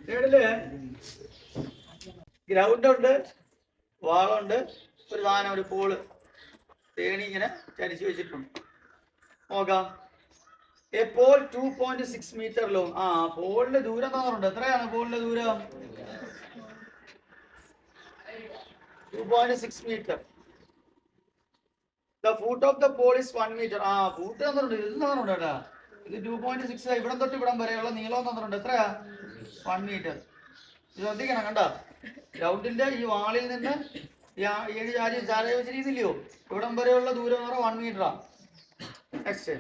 തേർഡില് ground ഉണ്ട്, വാളുണ്ട്, ഒരു സാധനം ഒരു പോള് തേണി ഇങ്ങനെ ചരിച്ചു വെച്ചിട്ടുണ്ട്. നോക്കാം. A pole 2.6 metre long. പോളിന്റെ ദൂരം തന്നിട്ടുണ്ട്. എത്രയാണ് പോളിന്റെ ദൂരം? 2.6 metre. The foot of the pole is 1 meter. Foot തന്നിട്ടുണ്ട്. ഇത് തന്നിട്ടുണ്ട് കേട്ടാ. ഇത് 2.6. ഇവിടം തൊട്ട് ഇവിടം വരെയുള്ള നീളം തന്നിട്ടുണ്ട്. എത്രയാ? 1 മീറ്റർ. ഇത് ശ്രദ്ധിക്കണം. കണ്ട, ഗ്രൗണ്ടിന്റെ ഈ വാളിൽ നിന്ന് ഏഴ് ചാരി വെച്ചിരിക്കുന്നില്ലയോ, ഇവിടം വരെയുള്ള ദൂരം എന്ന് പറഞ്ഞാൽ 1 മീറ്ററാ. Next,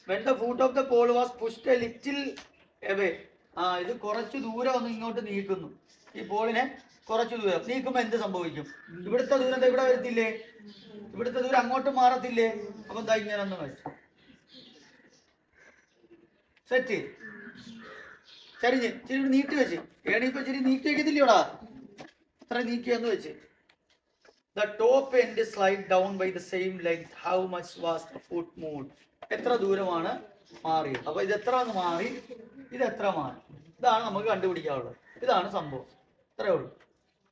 when the foot of the pole was pushed a little away. ഇത് കുറച്ച് ദൂരം ഒന്ന് ഇങ്ങോട്ട് നീക്കുന്നു. ഈ പോളിനെ കുറച്ച് ദൂരം നീക്കുമ്പോ എന്ത് സംഭവിക്കും? ഇവിടുത്തെ ദൂരം ഇവിടെ വരത്തില്ലേ? ഇവിടുത്തെ ദൂരം അങ്ങോട്ട് മാറത്തില്ലേ? അപ്പൊ എന്താ ഇങ്ങനെ ഒന്ന് വെച്ചു സെറ്റ് ചരിഞ്ഞ് ഇച്ചിരി നീട്ടി വെച്ച് ഏണിപ്പോ ഇച്ചിരി നീക്കി വെക്കത്തില്ലയോടാ, അത്ര നീക്കിയെന്ന് വെച്ച്. The top end slide down by the same length. How much was the foot moved? എത്ര ദൂരമാണ് മാറിയത്? അപ്പൊ ഇത് എത്ര മാറി, ഇത് എത്ര മാറി, ഇതാണ് നമുക്ക് കണ്ടുപിടിക്കാനുള്ളത്. ഇതാണ് സംഭവം. ഇത്രയേ ഉള്ളൂ.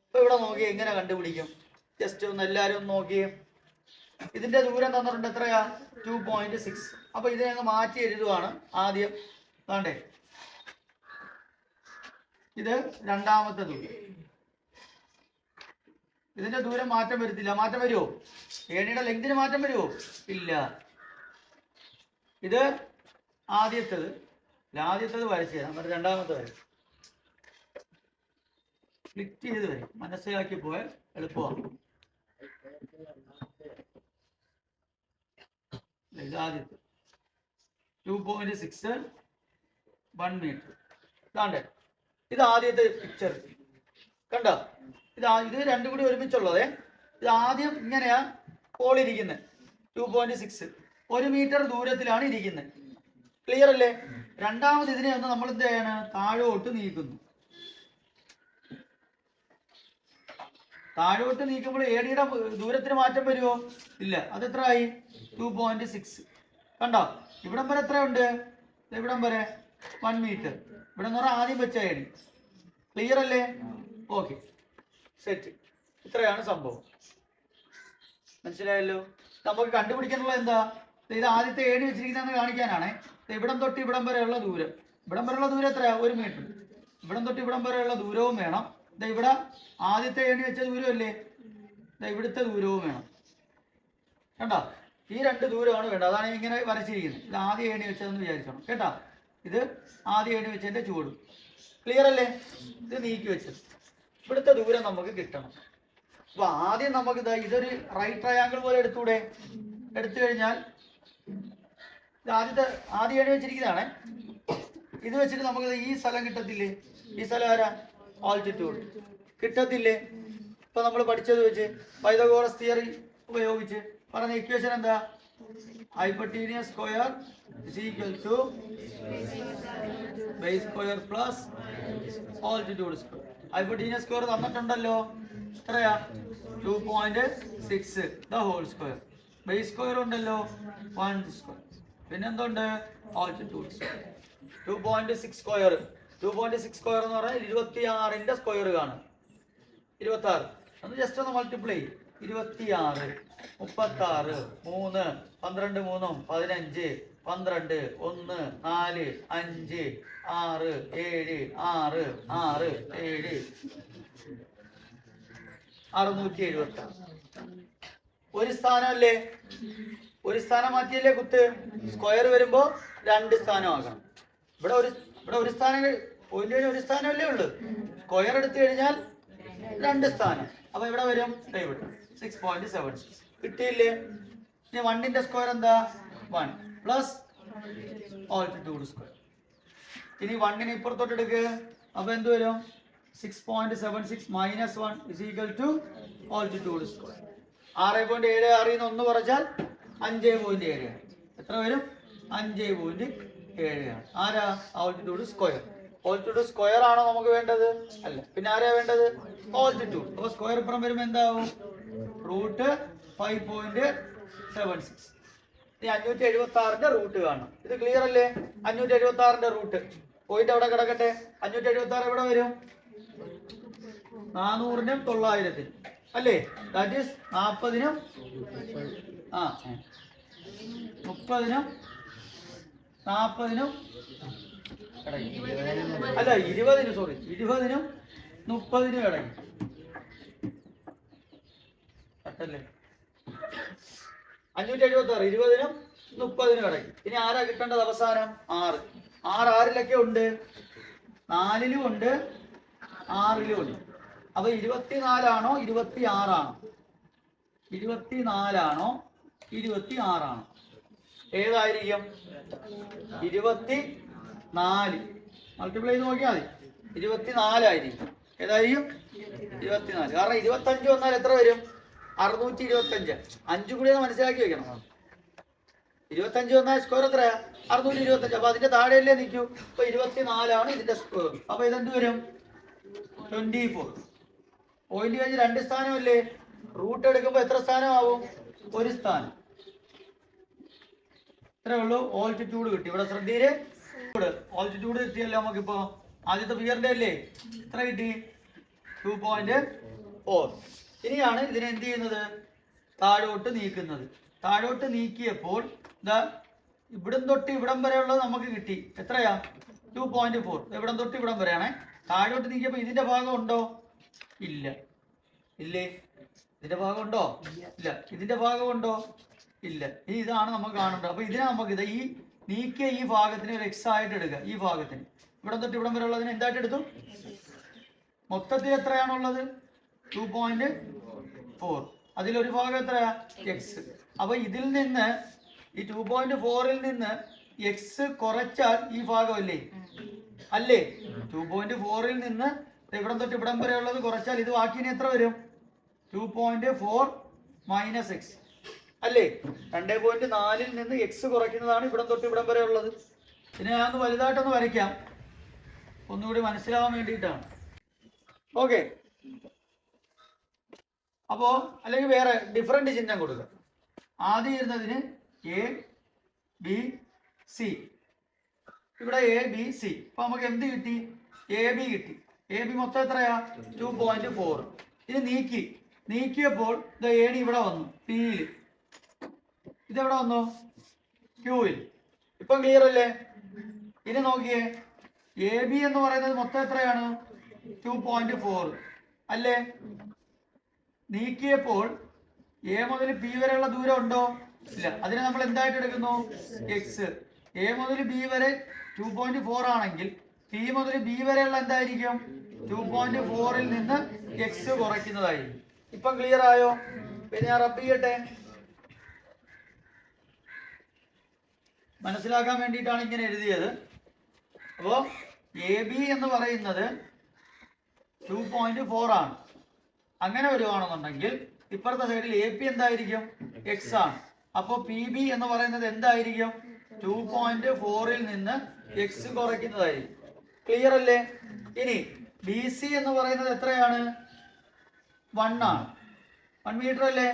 അപ്പൊ ഇവിടെ നോക്കിയേ, എങ്ങനെ കണ്ടുപിടിക്കും? ജസ്റ്റ് ഒന്ന് എല്ലാരും ഒന്ന് നോക്കിയേ. ഇതിന്റെ ദൂരം തന്നിട്ടുണ്ട്. എത്രയാ? 2.6. അപ്പൊ ഇതിനെ അങ്ങ് മാറ്റി എഴുതുവാണ് ആദ്യം. വേണ്ടേ, ഇത് രണ്ടാമത്തെ ദൂരം. ഇതിന്റെ ദൂരം മാറ്റം വരുത്തില്ല. മാറ്റം വരുമോ? ഏണിയുടെ ലെങ്തിന് മാറ്റം വരുമോ? ഇല്ല. ഇത് ആദ്യത്തേത് വരച്ചു തരാം. എന്നിട്ട് രണ്ടാമത്തെ വരും. ക്ലിക്ക് ചെയ്ത് വരും. മനസ്സിലാക്കി പോയാൽ എളുപ്പമാണ്. ഇത് ആദ്യത്തെ 2.6 1 മീറ്റർ. ഇതാണ്ടേ, ഇത് ആദ്യത്തെ പിക്ചർ. കണ്ടോ? ഇത് രണ്ടും കൂടി ഒരുമിച്ചുള്ളതേ. ഇത് ആദ്യം ഇങ്ങനെയാ പോൾ ഇരിക്കുന്നത്. 2.6 1 മീറ്റർ ദൂരത്തിലാണ് ഇരിക്കുന്നത്. ക്ലിയർ അല്ലേ? രണ്ടാമത് ഇതിനെ ഒന്ന് നമ്മൾ എന്ത് ചെയ്യാണ്? താഴോട്ട് നീക്കുന്നു. താഴോട്ട് നീക്കുമ്പോൾ ഏടിയുടെ ദൂരത്തിന് മാറ്റം വരുമോ? ഇല്ല. അത് എത്ര ആയി? 2.6. കണ്ടോ? ഇവിടം വരെ എത്ര ഉണ്ട്? ഇവിടം വരെ 1 മീറ്റർ. ഇവിടെ എന്ന് പറഞ്ഞാൽ ആദ്യം വെച്ച ഏടി. ക്ലിയർ അല്ലേ? Okay, set. ഇത്രയാണ് സംഭവം. മനസ്സിലായല്ലോ? നമുക്ക് കണ്ടുപിടിക്കാനുള്ള എന്താ? ഇത് ആദ്യത്തെ ഏണി വെച്ചിരിക്കുന്നതെന്ന് കാണിക്കാനാണ്. ഇവിടം തൊട്ട് ഇവിടം വരെയുള്ള ദൂരം. ഇവിടം വരെയുള്ള ദൂരം എത്രയാ? 1 മീറ്റർ. ഇവിടം തൊട്ട് ഇവിടം വരെയുള്ള ദൂരവും വേണം. ഇവിടെ ആദ്യത്തെ ഏണി വെച്ച ദൂരമല്ലേ, ഇവിടുത്തെ ദൂരവും വേണം. കണ്ടോ? ഈ രണ്ട് ദൂരമാണ് വേണ്ടത്. അതാണ് ഇങ്ങനെ വരച്ചിരിക്കുന്നത്. ഇത് ആദ്യ ഏണി വെച്ചതെന്ന് വിചാരിച്ചോണം കേട്ടോ. ഇത് ആദ്യ ഏണി വെച്ചതിന്റെ ചൂട്. ക്ലിയർ അല്ലേ? ഇത് നീക്കി വെച്ചത്. ഇവിടുത്തെ ദൂരം നമുക്ക് കിട്ടണം. അപ്പൊ ആദ്യം നമുക്ക് ഇതൊരു റൈറ്റ് ട്രയാങ്കിൾ പോലെ എടുത്തൂടെ? എടുത്തു കഴിഞ്ഞാൽ ഇത് ആദ്യ ഏണി വെച്ചിരിക്കുന്നതാണ്. ഇത് വെച്ചിട്ട് നമുക്ക് ഈ സ്ഥലം കിട്ടത്തില്ലേ? ഈ സ്ഥലം ആരാ? ആൾട്ടിറ്റ്യൂഡ് കിട്ടത്തില്ലേ? ഇപ്പൊ നമ്മൾ പഠിച്ചത് വെച്ച് പൈതഗോറസ് തിയറി ഉപയോഗിച്ച് പറഞ്ഞ ഇക്വേഷൻ എന്താ? Hypotenuse square is equal to base square plus altitude square. Hypotenuse square തന്നിട്ടുണ്ടല്ലോ. എത്രയാ? 2.6 the whole square. Base square ഉണ്ടല്ലോ 1 സ്ക്വയർ. പിന്നെന്തുണ്ട്? Altitude square. 2.6 സ്ക്വയർ. 2.6 സ്ക്വയർ എന്ന് പറഞ്ഞാൽ 26ന്റെ സ്ക്വയർ കാണും. 26 ഒന്ന് ജസ്റ്റ് ഒന്ന് മൾട്ടിപ്ലൈ. 26 36 3 12 3 15 12 1 4 5 6 7 6 6 7 676. ഒരു സ്ഥാനമല്ലേ? ഒരു സ്ഥാനം മാറ്റിയല്ലേ കുത്ത്? സ്ക്വയർ വരുമ്പോ 2 സ്ഥാനം ആകണം. ഇവിടെ ഒരു സ്ഥാനം, പോയിന്റ് ഒരു സ്ഥാനമല്ലേ ഉള്ളു. സ്ക്വയർ എടുത്തു കഴിഞ്ഞാൽ 2 സ്ഥാനം. അപ്പൊ ഇവിടെ വരും ഇവിടെ 6.76 കിട്ടിയില്ലേ? ഇനി 1ന്റെ സ്ക്വയർ എന്താ? 1 പ്ലസ് ആൾട്ടിറ്റ്യൂഡ് സ്ക്വയർ. ഇനി 1നെ ഇപ്പുറത്തോട്ട് എടുക്കുക. അപ്പൊ എന്ത് വരും? 6.76 minus 1 is equal to altitude square. 6.76 1 കുറച്ചാൽ 5.7. എത്ര വരും? 5.7 ആണ്. ആരാ? Altitude square. ആൾട്ടിറ്റ്യൂഡ് സ്ക്വയർ ആണോ നമുക്ക് വേണ്ടത്? അല്ല. പിന്നെ ആരാ വേണ്ടത്? ആൾട്ടിറ്റ്യൂഡ്. അപ്പൊ സ്ക്വയർ ഇപ്പുറം വരുമ്പോ എന്താവും? റൂട്ട് 5.76. ഇനി 576ന്റെ റൂട്ട് കാണണം. ഇത് ക്ലിയർ അല്ലേ? 576ന്റെ റൂട്ട് പോയിന്റ് അവിടെ കിടക്കട്ടെ. 576 എവിടെ വരും? 400-നും 900-നും അല്ലേ? ദാറ്റ് ഈസ് 40-നും 30-നും 40-നും അല്ല 20-നും 20-നും 30-നും ഇടയ്ക്ക് കട്ടല്ലേ? 576 20-നും 30-നും ഇടയ്ക്ക്. ഇനി ആരാ കിട്ടേണ്ടത് അവസാനം? 6. 6 ആരിലൊക്കെ ഉണ്ട്? 4-ലും ഉണ്ട്, 6-ലും ഉണ്ട്. അപ്പൊ 24 ആണോ 26 ആണോ? 24 ആണോ 26 ആണോ? ഏതായിരിക്കും? 24. മൾട്ടിപ്ലൈ ചെയ്ത് നോക്കിയാൽ മതി. 24 ആയിരിക്കും. ഏതായിരിക്കും? 24. കാരണം 25 വന്നാൽ എത്ര വരും? 625. 5 കൂടി ഒന്ന് മനസ്സിലാക്കി വെക്കണം. 25 വന്നാൽ സ്ക്വയർ എത്രയാ? 625. അപ്പൊ അതിന്റെ താഴെയല്ലേ നിൽക്കൂ. അപ്പൊ 24 ആണ് ഇതിന്റെ സ്ക്വയർ. അപ്പൊ ഇതെന്ത് വരും? 24. പോയിന്റ് കഴിഞ്ഞ് 2 സ്ഥാനമല്ലേ? റൂട്ട് എടുക്കുമ്പോ എത്ര സ്ഥാനമാവും? 1 സ്ഥാനം. ഇത്രേ ഉള്ളൂ. ഓൾട്ടിറ്റ്യൂഡ് കിട്ടി. ഇവിടെ ശ്രദ്ധയില് ഓൾട്ടിറ്റ്യൂഡ് കിട്ടിയല്ലോ നമുക്കിപ്പോ. ആദ്യത്തെ ഫിഗറിന്റെ അല്ലേ? എത്ര കിട്ടി? 2.4. ഇനിയാണ് ഇതിനെ എന്ത് ചെയ്യുന്നത്? താഴോട്ട് നീക്കുന്നത്. താഴോട്ട് നീക്കിയപ്പോൾ ഇതാ ഇവിടം തൊട്ട് ഇവിടം വരെയുള്ളത് നമുക്ക് കിട്ടി. എത്രയാ? 2.4. ഇവിടം തൊട്ട് ഇവിടം വരെയാണേ. താഴോട്ട് നീക്കിയപ്പോ ഇതിന്റെ ഭാഗം ഉണ്ടോ? ഇല്ല. ഇല്ലേ? ഇതിന്റെ ഭാഗം ഉണ്ടോ? ഇല്ല. ഇതിന്റെ ഭാഗം ഉണ്ടോ? ഇല്ല. ഇനി ഇതാണ് നമുക്ക് കാണേണ്ടത്. അപ്പൊ ഇതിനെ നമുക്ക് ഈ നീക്കിയ ഈ ഭാഗത്തിന് ഒരു എക്സ് ആയിട്ട് എടുക്കുക. ഈ ഭാഗത്തിന് ഇവിടം തൊട്ട് ഇവിടം വരെ ഉള്ളതിന് എന്തായിട്ട് എടുത്തു? മൊത്തത്തിൽ എത്രയാണുള്ളത്? 2.4. അതിലൊരു ഭാഗം എത്രയാ? എക്സ്. അപ്പൊ ഇതിൽ നിന്ന് ഈ 2.4-ൽ നിന്ന് എക്സ് കുറച്ചാൽ ഈ ഭാഗം അല്ലേ? അല്ലേ? 2.4-ൽ നിന്ന് ഇവിടം തൊട്ട് ഇവിടം വരെ ഉള്ളത് കുറച്ചാൽ ഇത് ബാക്കിന് എത്ര വരും? 2.4 മൈനസ് എക്സ് അല്ലേ? 2.4-ൽ നിന്ന് എക്സ് കുറയ്ക്കുന്നതാണ് ഇവിടം തൊട്ട് ഇവിടം വരെ ഉള്ളത്. ഇതിനെ ഞാൻ ഒന്ന് വലുതായിട്ടൊന്ന് വരയ്ക്കാം, ഒന്നുകൂടി മനസ്സിലാവാൻ വേണ്ടിയിട്ടാണ്. ഓക്കെ. അപ്പോ അല്ലെങ്കിൽ വേറെ ഡിഫറൻറ്റ് ചിഹ്നം കൊടുക്കുക. ആദ്യം ഇരുന്നതിന് എ ബി സി. ഇവിടെ എ ബി സി. അപ്പൊ നമുക്ക് എന്ത് കിട്ടി? എ ബി കിട്ടി. എ ബി മൊത്തം എത്രയാ? 2.4. ഇത് നീക്കിയപ്പോൾ ഇത് എ ഡി ഇവിടെ വന്നു പിയിൽ, ഇതെവിടെ വന്നു? ക്യൂവിൽ. ഇപ്പം ക്ലിയർ അല്ലേ? ഇനി നോക്കിയേ, എ ബി എന്ന് പറയുന്നത് മൊത്തം എത്രയാണ്? 2.4 അല്ലേ? നീക്കിയപ്പോൾ എ മുതൽ പി വരെയുള്ള ദൂരം ഉണ്ടോ? ഇല്ല. അതിനെ നമ്മൾ എന്തായിട്ട് എടുക്കുന്നു? എക്സ്. എ മുതൽ ബി വരെ 2.4 ആണെങ്കിൽ പി മുതൽ ബി വരെയുള്ള എന്തായിരിക്കും? 2.4-ൽ നിന്ന് എക്സ് കുറയ്ക്കുന്നതായിരിക്കും. ഇപ്പം ക്ലിയർ ആയോ? പിന്നെ ഞാൻ റബ്ബ് ചെയ്യട്ടെ, മനസ്സിലാക്കാൻ വേണ്ടിയിട്ടാണ് ഇങ്ങനെ എഴുതിയത്. അപ്പോ എ ബി എന്ന് പറയുന്നത് 2.4 ആണ്. അങ്ങനെ വരുവാണെന്നുണ്ടെങ്കിൽ ഇപ്പുറത്തെ സൈഡിൽ എ പി എന്തായിരിക്കും? എക്സ് ആണ്. അപ്പോ പി ബി എന്ന് പറയുന്നത് എന്തായിരിക്കും? 2.4-ൽ നിന്ന് എക്സ് കുറയ്ക്കുന്നതായിരിക്കും. ക്ലിയർ അല്ലേ? ഇനി ബി സി എന്ന് പറയുന്നത് എത്രയാണ്? 1 ആണ്. 1 മീറ്റർ അല്ലേ?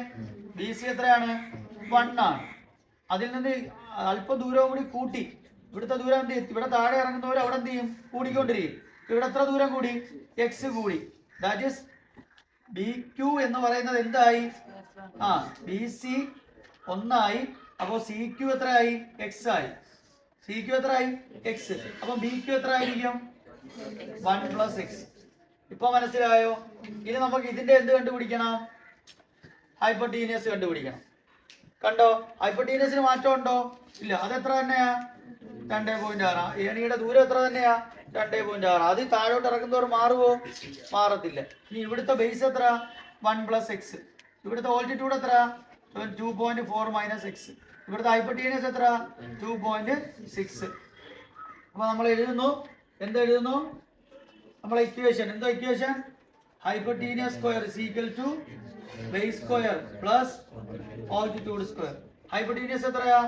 ബി സി എത്രയാണ്? 1 ആണ്. അതിൽ നിന്ന് അല്പം ദൂരവും കൂടി കൂട്ടി ഇവിടുത്തെ ദൂരം എന്ത് ചെയ്യും? ഇവിടെ താഴെ ഇറങ്ങുന്നവർ അവിടെ എന്ത് ചെയ്യും? കൂടിക്കൊണ്ടിരിക്കും. ഇവിടെ എത്ര ദൂരം കൂടി? എക്സ് കൂടി. ദാറ്റ് ഈസ് ബി ക്യു എന്ന് പറയുന്നത് എന്തായി? ബി സി 1 ആയി. അപ്പോ സി ക്യു എത്രയായി? എക്സ് ആയി. സി ക്യു എത്രയായി? എക്സ്. അപ്പൊ ബി ക്യു എത്ര ആയിരിക്കും? 1 പ്ലസ് എക്സ്. ഇപ്പൊ മനസ്സിലായോ? ഇനി നമുക്ക് ഇതിന്റെ എന്ത് കണ്ടുപിടിക്കണം? ഹൈപ്പോട്ടീനിയസ് കണ്ടുപിടിക്കണം. കണ്ടോ? ഹൈപ്പോട്ടീനിയസിന് മാറ്റം ഉണ്ടോ? ഇല്ല. അതെത്ര തന്നെയാ? 2.6. ഏണിയുടെ ദൂരം എത്ര തന്നെയാ? 2.6. അത് താഴോട്ട് ഇറക്കുന്നവർ മാറുവോ? മാറത്തില്ല. ഇനി ഇവിടുത്തെ ബേസ് എത്ര? 1 പ്ലസ് എക്സ്. ഇവിടുത്തെ ഓൾട്ടിറ്റ്യൂഡ് എത്ര? 2.4 മൈനസ് എക്സ്. ഇവിടുത്തെ ഹൈപ്പോട്ടീനിയസ് എത്ര? 2.6. അപ്പൊ നമ്മൾ എഴുതുന്നു, എന്തെഴുതുന്നു? നമ്മളെ ഇക്വേഷൻ എന്താ? Equation hypotenuse square is equal to base square plus altitude square. Hypotenuse എത്രയാ?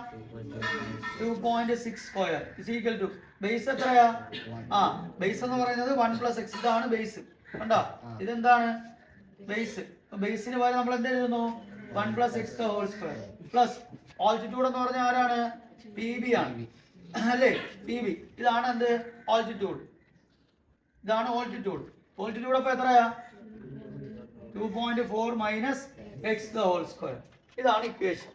2.6 square is equal to base എത്രയാ? ബേസ് എന്ന് പറയുന്നത് 1 പ്ലസ് എക്സ്. ഇതാണ് ബേസ്. കണ്ടോ? ഇതെന്താണ്? ബേസ്. ബേസിന് പകരം നമ്മൾ എന്ത് എഴുതുന്നു? 1 plus X whole square plus altitude എന്ന് പറഞ്ഞാൽ ആരാണ്? പി ബി ആണ് അല്ലേ? P B. ഇതാണ് എന്ത്? ഓൾട്ടിറ്റ്യൂഡ്. ഇതാണ് ഓൾട്ടിറ്റ്യൂഡ്. ഓൾട്ടിറ്റ്യൂഡ് അപ്പോൾ എത്രയാ? 2.4 minus X the whole square. ഇതാണ് ഇക്വേഷൻ.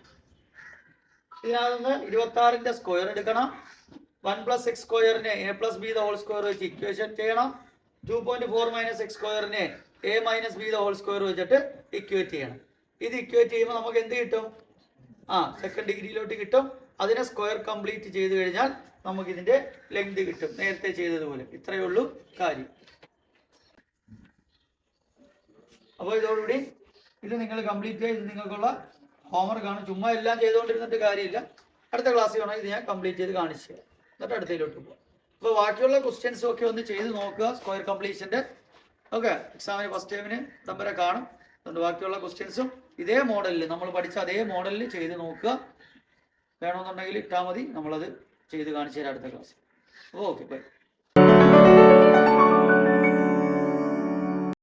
ഇതിനകത്ത് 26ന്റെ സ്ക്വയർ എടുക്കണം. 1 പ്ലസ് എക്സ് സ്ക്വയറിനെ A plus B the whole square വെച്ച് ഇക്വേഷൻ ചെയ്യണം. 2.4 മൈനസ് എക്സ് സ്ക്വയറിനെ A minus B the whole square വെച്ചിട്ട് ഇക്വേറ്റ് ചെയ്യണം. ഇത് ഇക്വേറ്റ് ചെയ്യുമ്പോൾ നമുക്ക് എന്ത് കിട്ടും? സെക്കൻഡ് ഡിഗ്രിയിലോട്ട് കിട്ടും. അതിനെ സ്ക്വയർ കംപ്ലീറ്റ് ചെയ്ത് കഴിഞ്ഞാൽ നമുക്ക് ഇതിന്റെ ലെങ്ത് കിട്ടും, നേരത്തെ ചെയ്തതുപോലെ. ഇത്രയേ ഉള്ളൂ കാര്യം. അപ്പോൾ ഇതോടുകൂടി ഇത് നിങ്ങൾ കംപ്ലീറ്റ് ചെയ്ത് നിങ്ങൾക്കുള്ള ഹോംവർക്ക് ആണ്. ചുമ്മാ എല്ലാം ചെയ്തുകൊണ്ടിരുന്നിട്ട് കാര്യമില്ല. അടുത്ത ക്ലാസ്സിൽ വേണം ഇത് ഞാൻ കംപ്ലീറ്റ് ചെയ്ത് കാണിച്ചു തരാം. എന്നിട്ട് അടുത്തതിലോട്ട് പോകാം. അപ്പോൾ ബാക്കിയുള്ള ക്വസ്റ്റ്യൻസും ഒക്കെ ഒന്ന് ചെയ്ത് നോക്കുക സ്ക്വയർ കംപ്ലീഷൻ്റെ. ഓക്കെ, എക്സാമിന് ഫസ്റ്റ് ടൈമിന് നമ്പരെ കാണും. അതുകൊണ്ട് ബാക്കിയുള്ള ക്വസ്റ്റ്യൻസും ഇതേ മോഡലിൽ, നമ്മൾ പഠിച്ച അതേ മോഡലിൽ ചെയ്ത് നോക്കുക. വേണമെന്നുണ്ടെങ്കിൽ ഇട്ടാൽ മതി, നമ്മളത് ചെയ്ത് കാണിച്ചു തരാം അടുത്ത ക്ലാസ്. Okay, by.